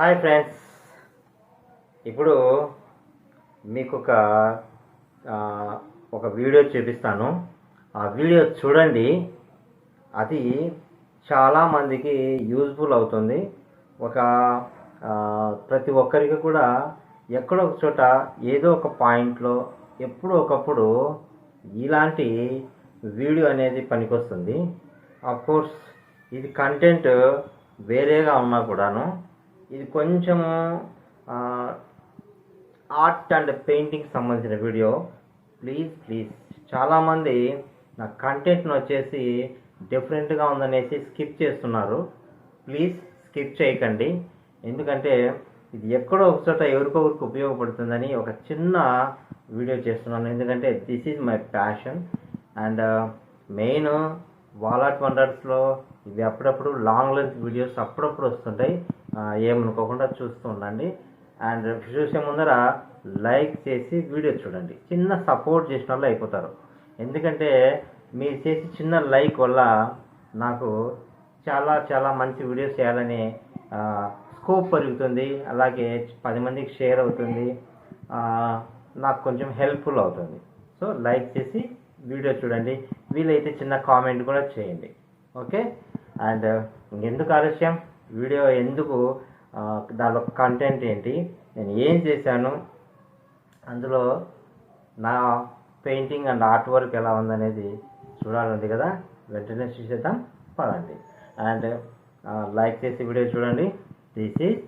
Hi friends, ఇప్పుడు మీకు ఒక వీడియో చూపిస్తాను. ఆ వీడియో చూడండి. అది చాలామందికి యూజ్ఫుల్ అవుతుంది. ప్రతి ఒక్కరికి కూడా ఎక్కడో ఒక చోట ఏదో ఒక పాయింట్లో ఎప్పుడో ఒకప్పుడు ఇలాంటి వీడియో అనేది పనికొస్తుంది. కోర్స్ ఇది కంటెంట్ వేరేగా ఉన్నా కూడాను ఇది కొంచెము ఆర్ట్ అండ్ పెయింటింగ్ సంబంధించిన వీడియో. ప్లీజ్ చాలామంది నా కంటెంట్ను వచ్చేసి డిఫరెంట్గా ఉందనేసి స్కిప్ చేస్తున్నారు. ప్లీజ్ స్కిప్ చేయకండి, ఎందుకంటే ఇది ఎక్కడో ఒక చోట ఎవరికొకరికి ఉపయోగపడుతుందని ఒక చిన్న వీడియో చేస్తున్నాను. ఎందుకంటే this is my passion. And main Wallet వండర్స్లో ఇవి అప్పుడప్పుడు లాంగ్ లెంత్ వీడియోస్ అప్పుడప్పుడు వస్తుంటాయి. ఏమనుకోకుండా చూస్తూ ఉండండి. అండ్ చూసే ముందర లైక్ చేసి వీడియో చూడండి. చిన్న సపోర్ట్ చేసిన వాళ్ళు అయిపోతారు. ఎందుకంటే మీరు చేసి చిన్న లైక్ వల్ల నాకు చాలా మంచి వీడియోస్ చేయాలని స్కోప్ పెరుగుతుంది. అలాగే 10 మందికి షేర్ అవుతుంది. నాకు కొంచెం హెల్ప్ఫుల్ అవుతుంది. సో లైక్ చేసి వీడియో చూడండి. వీలైతే చిన్న కామెంట్ కూడా చేయండి. ఓకే. అండ్ ఇంకెందుకు ఆలస్యం, వీడియో ఎందుకు, దానిలో కంటెంట్ ఏంటి, నేను ఏం చేశాను, అందులో నా పెయింటింగ్ అండ్ ఆర్ట్ వర్క్ ఎలా ఉందనేది చూడాలంది కదా. వెంటనే చూసేద్దాం పదండి. అండ్ లైక్ చేసి వీడియో చూడండి. This is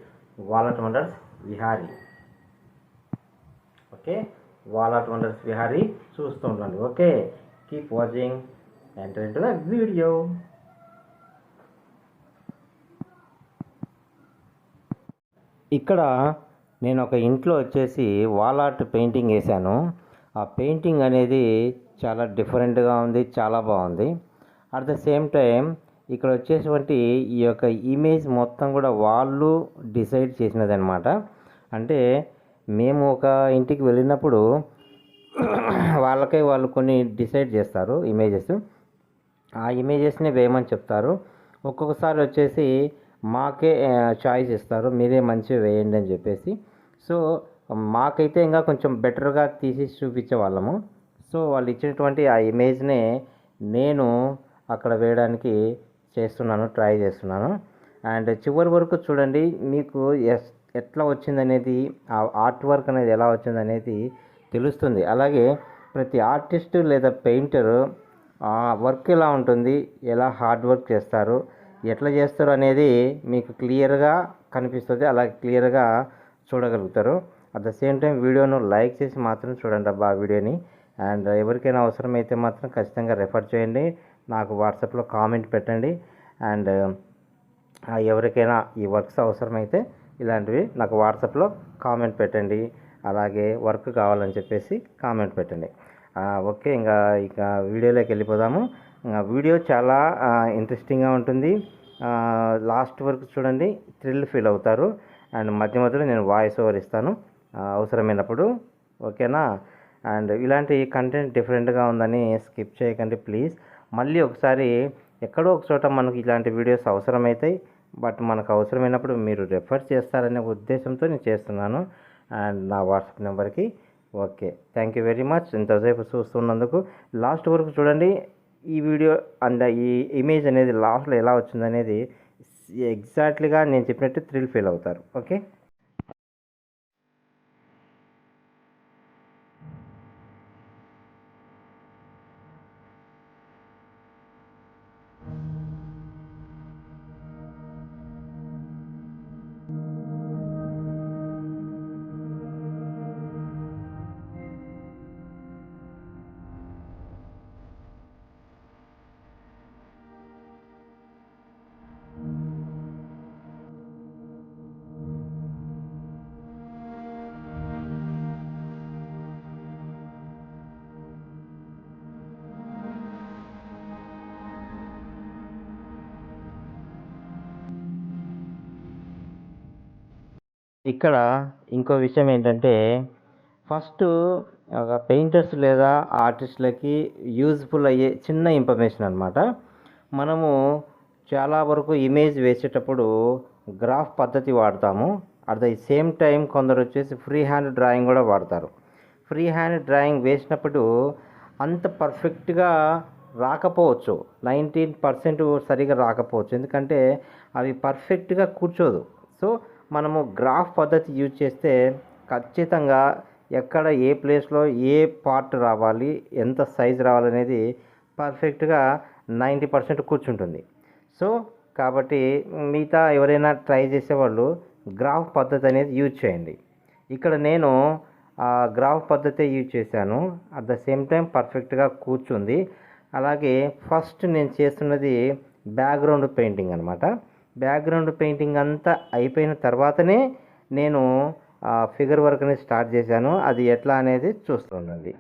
Wallet Wonders Vihari. Okay, Wallet Wonders Vihari చూస్తూ ఉండండి. Okay, keep watching. Enter into the video. ఇక్కడ నేను ఒక ఇంట్లో వచ్చేసి వాల్ ఆర్ట్ పెయింటింగ్ వేశాను. ఆ పెయింటింగ్ అనేది చాలా డిఫరెంట్గా ఉంది, చాలా బాగుంది. అట్ ద సేమ్ టైం ఇక్కడ వచ్చేటువంటి ఈ యొక్క ఇమేజ్ మొత్తం కూడా వాళ్ళు డిసైడ్ చేసినది అనమాట. అంటే మేము ఒక ఇంటికి వెళ్ళినప్పుడు వాళ్ళు కొన్ని డిసైడ్ చేస్తారు ఇమేజెస్. ఆ ఇమేజెస్ని వేయమని చెప్తారు. ఒక్కొక్కసారి వచ్చేసి మాకే చాయిస్ ఇస్తారు, మీరే మంచిగా వేయండి అని చెప్పేసి. సో మాకైతే ఇంకా కొంచెం బెటర్గా తీసి చూపించే వాళ్ళము. సో వాళ్ళు ఇచ్చినటువంటి ఆ ఇమేజ్నే నేను అక్కడ వేయడానికి ట్రై చేస్తున్నాను. అండ్ చివరి వరకు చూడండి, మీకు ఎట్లా వచ్చిందనేది, ఆ ఆర్ట్ వర్క్ అనేది ఎలా వచ్చిందనేది తెలుస్తుంది. అలాగే ప్రతి ఆర్టిస్ట్ లేదా పెయింటర్ ఆ వర్క్ ఎలా ఉంటుంది, ఎలా హార్డ్ వర్క్ చేస్తారు, ఎట్లా చేస్తారు అనేది మీకు క్లియర్గా కనిపిస్తుంది. అలాగే క్లియర్గా చూడగలుగుతారు. అట్ ద సేమ్ టైం వీడియోను లైక్ చేసి మాత్రం చూడండి అబ్బా ఆ వీడియోని. అండ్ ఎవరికైనా అవసరమైతే మాత్రం ఖచ్చితంగా రెఫర్ చేయండి. నాకు వాట్సాప్లో కామెంట్ పెట్టండి. అండ్ ఎవరికైనా ఈ వర్క్స్ అవసరమైతే ఇలాంటివి నాకు వాట్సాప్లో కామెంట్ పెట్టండి. అలాగే వర్క్ కావాలని చెప్పేసి కామెంట్ పెట్టండి. ఓకే, ఇక వీడియోలోకి వెళ్ళిపోదాము. వీడియో చాలా ఇంట్రెస్టింగ్గా ఉంటుంది. లాస్ట్ వరకు చూడండి, థ్రిల్ ఫీల్ అవుతారు. అండ్ మధ్య మధ్యలో నేను వాయిస్ ఓవర్ ఇస్తాను అవసరమైనప్పుడు. ఓకేనా. అండ్ ఇలాంటి కంటెంట్ డిఫరెంట్గా ఉందని స్కిప్ చేయకండి ప్లీజ్. మళ్ళీ ఒకసారి ఎక్కడో ఒక చోట మనకు ఇలాంటి వీడియోస్ అవసరమవుతాయి. బట్ మనకు అవసరమైనప్పుడు మీరు రెఫర్ చేస్తారనే ఉద్దేశంతో నేను చేస్తున్నాను. అండ్ నా వాట్సాప్ నెంబర్కి. Okay, thank you very much ఇంతసేపు చూస్తున్నందుకు. లాస్ట్ వరకు చూడండి ఈ వీడియో. అండ్ ఈ ఇమేజ్ అనేది లాస్ట్లో ఎలా వచ్చిందనేది ఎగ్జాక్ట్లీగా నేను చెప్పినట్టు థ్రిల్ ఫీల్ అవుతారు. ఓకే. ఇక్కడ ఇంకో విషయం ఏంటంటే, ఫస్ట్ ఒక పెయింటర్స్ లేదా ఆర్టిస్టులకి యూజ్ఫుల్ అయ్యే చిన్న ఇన్ఫర్మేషన్ అనమాట. మనము చాలా వరకు ఇమేజ్ వేసేటప్పుడు గ్రాఫ్ పద్ధతి వాడతాము. అట్ ద సేమ్ టైం కొందరు వచ్చేసి ఫ్రీ హ్యాండ్ డ్రాయింగ్ కూడా వాడతారు. ఫ్రీ హ్యాండ్ డ్రాయింగ్ వేసినప్పుడు అంత పర్ఫెక్ట్గా రాకపోవచ్చు, 19% సరిగా రాకపోవచ్చు, ఎందుకంటే అవి పర్ఫెక్ట్గా కూర్చోదు. సో మనము గ్రాఫ్ పద్ధతి యూజ్ చేస్తే ఖచ్చితంగా ఎక్కడ ఏ ప్లేస్లో ఏ పార్ట్ రావాలి, ఎంత సైజ్ రావాలనేది పర్ఫెక్ట్గా 90% కూర్చుంటుంది. సో కాబట్టి మిగతా ఎవరైనా ట్రై చేసేవాళ్ళు గ్రాఫ్ పద్ధతి అనేది యూజ్ చేయండి. ఇక్కడ నేను గ్రాఫ్ పద్ధతే యూజ్ చేశాను. అట్ ద సేమ్ టైం పర్ఫెక్ట్గా కూర్చుంది. అలాగే ఫస్ట్ నేను చేస్తున్నది బ్యాక్గ్రౌండ్ పెయింటింగ్ అనమాట. బ్యాక్గ్రౌండ్ పెయింటింగ్ అంతా అయిపోయిన తర్వాతనే నేను ఫిగర్ వర్క్ని స్టార్ట్ చేశాను. అది ఎట్లా అనేది చూస్తుండండి.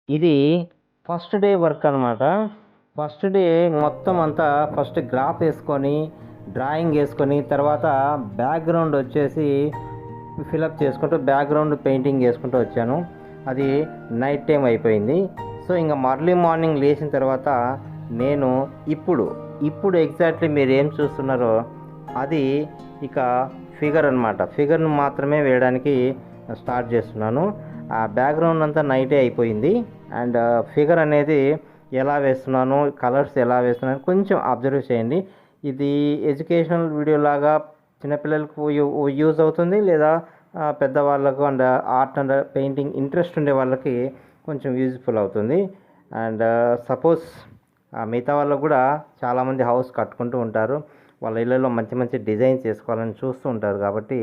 ఇది ఫస్ట్ డే వర్క్ అనమాట. ఫస్ట్ డే మొత్తం అంతా ఫస్ట్ గ్రాఫ్ వేసుకొని డ్రాయింగ్ వేసుకొని తర్వాత బ్యాక్గ్రౌండ్ వచ్చేసి ఫిలప్ చేసుకుంటూ బ్యాక్గ్రౌండ్ పెయింటింగ్ చేసుకుంటూ వచ్చాను. అది నైట్ టైం అయిపోయింది. సో ఇంకా మర్లీ మార్నింగ్ లేచిన తర్వాత నేను ఇప్పుడు ఎగ్జాక్ట్లీ మీరు ఏం చూస్తున్నారో అది ఇక ఫిగర్ అనమాట. ఫిగర్ను మాత్రమే వేయడానికి స్టార్ట్ చేస్తున్నాను. ఆ బ్యాక్గ్రౌండ్ అంతా నైటే అయిపోయింది. అండ్ ఫిగర్ అనేది ఎలా వేస్తున్నాను, కలర్స్ ఎలా వేస్తున్నాను కొంచెం అబ్జర్వ్ చేయండి. ఇది ఎడ్యుకేషనల్ వీడియో లాగా చిన్నపిల్లలకు యూజ్ అవుతుంది, లేదా పెద్దవాళ్ళకు and art and painting interest ఉండే వాళ్ళకి కొంచెం యూజ్ఫుల్ అవుతుంది. అండ్ సపోజ్ మిగతా వాళ్ళకు కూడా చాలామంది హౌస్ కట్టుకుంటూ ఉంటారు, వాళ్ళ ఇళ్ళలో మంచి మంచి డిజైన్స్ చేసుకోవాలని చూస్తూ ఉంటారు, కాబట్టి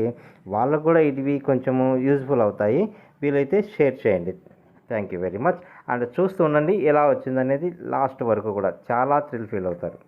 వాళ్ళకు కూడా ఇవి కొంచెము యూజ్ఫుల్ అవుతాయి. వీలైతే షేర్ చేయండి. Thank you very much. And చూస్తూ ఉండండి ఎలా వచ్చిందనేది లాస్ట్ వరకు కూడా చాలా థ్రిల్ ఫీల్ అవుతారు.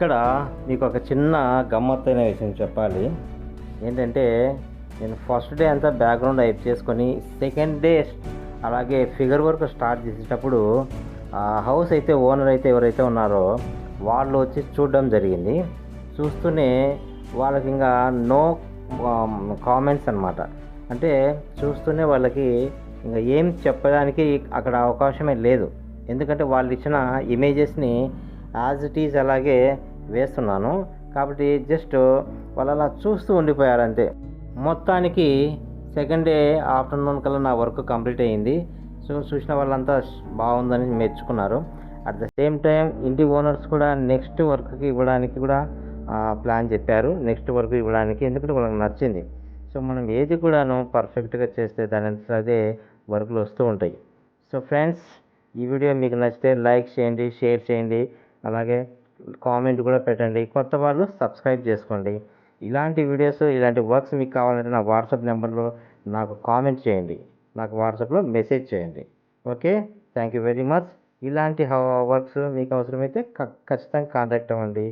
ఇక్కడ మీకు ఒక చిన్న గమ్మత్తైన విషయం చెప్పాలి. ఏంటంటే నేను ఫస్ట్ డే అంతా బ్యాక్గ్రౌండ్ అయిప్ చేసుకొని సెకండ్ డే అలాగే ఫిగర్ వర్క్ స్టార్ట్ చేసేటప్పుడు హౌస్ అయితే ఓనర్ అయితే ఎవరైతే ఉన్నారో వాళ్ళు వచ్చి చూడడం జరిగింది. చూస్తూనే వాళ్ళకి ఇంకా నో కామెంట్స్ అనమాట. అంటే చూస్తూనే వాళ్ళకి ఇంకా ఏం చెప్పడానికి అక్కడ అవకాశమే లేదు. ఎందుకంటే వాళ్ళు ఇచ్చిన ఇమేజెస్ని యాజ్ ఇట్ ఈజ్ అలాగే వేస్తున్నాను కాబట్టి జస్ట్ వాళ్ళు అలా చూస్తూ ఉండిపోయారు అంతే. మొత్తానికి సెకండ్ డే ఆఫ్టర్నూన్ కల్లా నా వర్క్ కంప్లీట్ అయ్యింది. సో చూసిన వాళ్ళంతా బాగుందని మెచ్చుకున్నారు. అట్ ద సేమ్ టైం ఇంటి ఓనర్స్ కూడా నెక్స్ట్ వర్క్కి ఇవ్వడానికి కూడా ప్లాన్ చెప్పారు, నెక్స్ట్ వర్క్ ఇవ్వడానికి, ఎందుకంటే వాళ్ళకి నచ్చింది. సో మనం ఏది కూడాను పర్ఫెక్ట్గా చేస్తే దాని అదే వర్క్లు వస్తూ ఉంటాయి. సో ఫ్రెండ్స్, ఈ వీడియో మీకు నచ్చితే లైక్ చేయండి, షేర్ చేయండి, అలాగే కామెంట్ కూడా పెట్టండి. కొత్త వాళ్ళు సబ్స్క్రైబ్ చేసుకోండి. ఇలాంటి వీడియోస్, ఇలాంటి వర్క్స్ మీకు కావాలంటే నా వాట్సాప్ నెంబర్లో నాకు కామెంట్ చేయండి, నాకు వాట్సాప్లో మెసేజ్ చేయండి. Okay, thank you very much. ఇలాంటి వర్క్స్ మీకు అవసరమైతే ఖచ్చితంగా కాంటాక్ట్ అవ్వండి.